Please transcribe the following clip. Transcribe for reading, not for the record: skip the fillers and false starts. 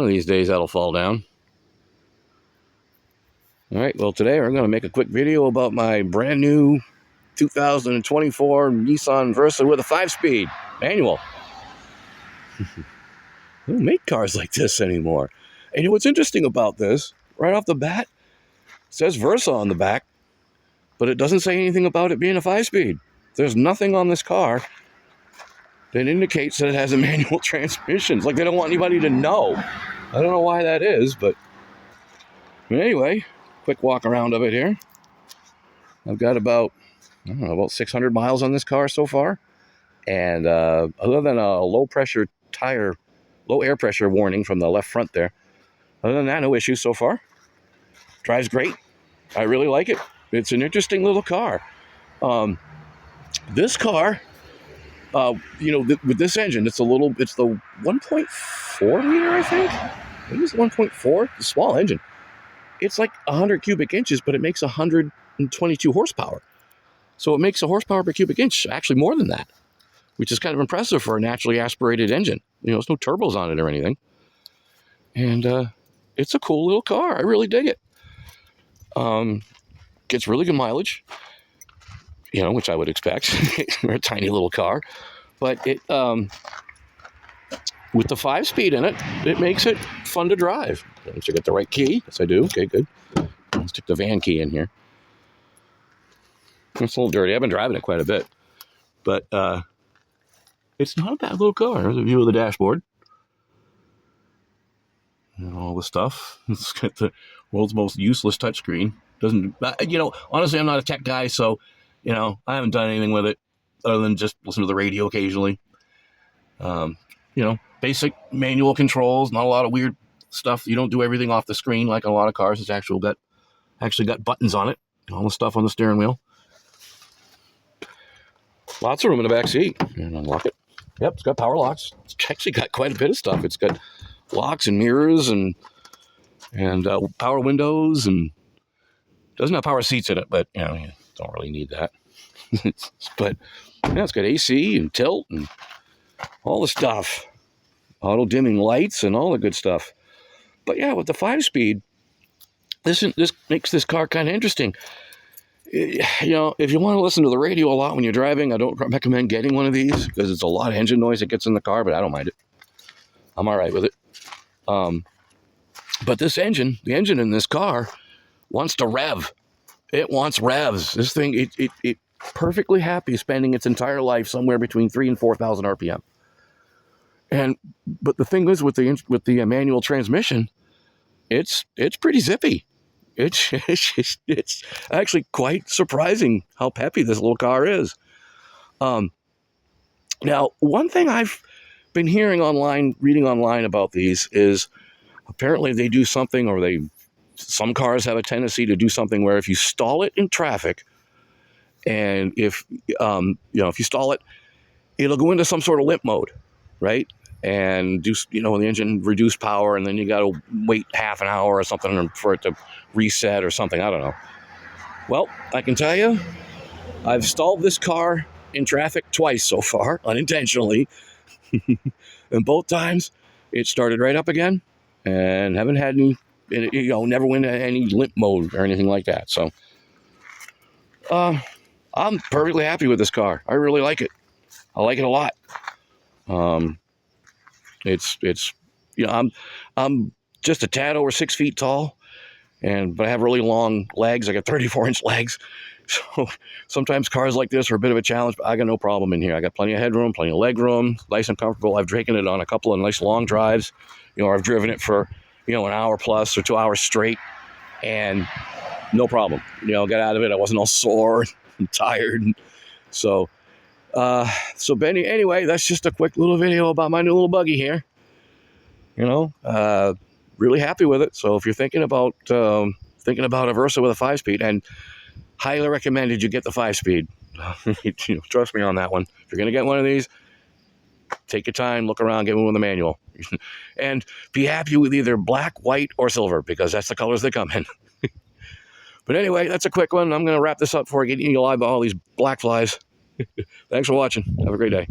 One of these days that'll fall down. All right, well, today I'm going to make a quick video about my brand new 2024 Nissan Versa with a 5-speed manual. They don't make cars like this anymore. And you know what's interesting about this? Right off the bat, it says Versa on the back, but it doesn't say anything about it being a 5-speed. There's nothing on this car that indicates that it has a manual transmission. It's like they don't want anybody to know. I don't know why that is, but anyway, quick walk around of it here. I've got about 600 miles on this car so far. And other than a low air pressure warning from the left front there, other than that, no issues so far. Drives great. I really like it. It's an interesting little car. This car, with this engine, it's the 1.4 liter, I think. It was 1.4, the small engine. It's like 100 cubic inches, but it makes 122 horsepower. So it makes a horsepower per cubic inch, actually more than that, which is kind of impressive for a naturally aspirated engine. There's no turbos on it or anything. And it's a cool little car. I really dig it. Gets really good mileage, which I would expect for a tiny little car. But it, with the 5-speed in it, it makes it fun to drive. Once you get the right key, yes I do. Okay, good. Let's stick the van key in here. It's a little dirty. I've been driving it quite a bit, but it's not a bad little car. There's a view of the dashboard and all the stuff. It's got the world's most useless touchscreen. Honestly, I'm not a tech guy, so I haven't done anything with it other than just listen to the radio occasionally. Basic manual controls, not a lot of weird stuff. You don't do everything off the screen like a lot of cars. It's actually got buttons on it, all the stuff on the steering wheel. Lots of room in the back seat. And unlock it. Yep, it's got power locks. It's actually got quite a bit of stuff. It's got locks and mirrors and power windows, and doesn't have power seats in it, but you don't really need that. But it's got AC and tilt and all the stuff. Auto dimming lights and all the good stuff. But yeah, with the 5-speed, this makes this car kind of interesting. If you want to listen to the radio a lot when you're driving, I don't recommend getting one of these because it's a lot of engine noise that gets in the car, but I don't mind it. I'm all right with it. But the engine in this car wants to rev. It wants revs. This thing, it perfectly happy spending its entire life somewhere between 3,000 and 4,000 RPM. But the thing is, with the manual transmission, it's pretty zippy. It's actually quite surprising how peppy this little car is. Now, one thing I've been reading online about these is apparently they do something, or some cars have a tendency to do something where if you stall it in traffic, and if you stall it, it'll go into some sort of limp mode, right? And do the engine reduce power, and then you got to wait half an hour or something for it to reset or something. I don't know. Well, I can tell you, I've stalled this car in traffic twice so far, unintentionally, and both times it started right up again, and haven't had any, never went into any limp mode or anything like that. So, I'm perfectly happy with this car. I really like it. I like it a lot. I'm just a tad over 6 feet tall, but I have really long legs. I got 34-inch legs. So sometimes cars like this are a bit of a challenge, but I got no problem in here. I got plenty of headroom, plenty of leg room, nice and comfortable. I've taken it on a couple of nice long drives. I've driven it for, an hour plus or 2 hours straight, and no problem. Got out of it. I wasn't all sore and tired. So Benny, anyway, that's just a quick little video about my new little buggy here. Really happy with it. So if you're thinking about a Versa with a 5-speed, and highly recommended you get the 5-speed. Trust me on that one. If you're going to get one of these, take your time, look around, get one with a manual. And be happy with either black, white, or silver, because that's the colors they come in. But anyway, that's a quick one. I'm going to wrap this up before I get you live by all these black flies. Thanks for watching. Have a great day.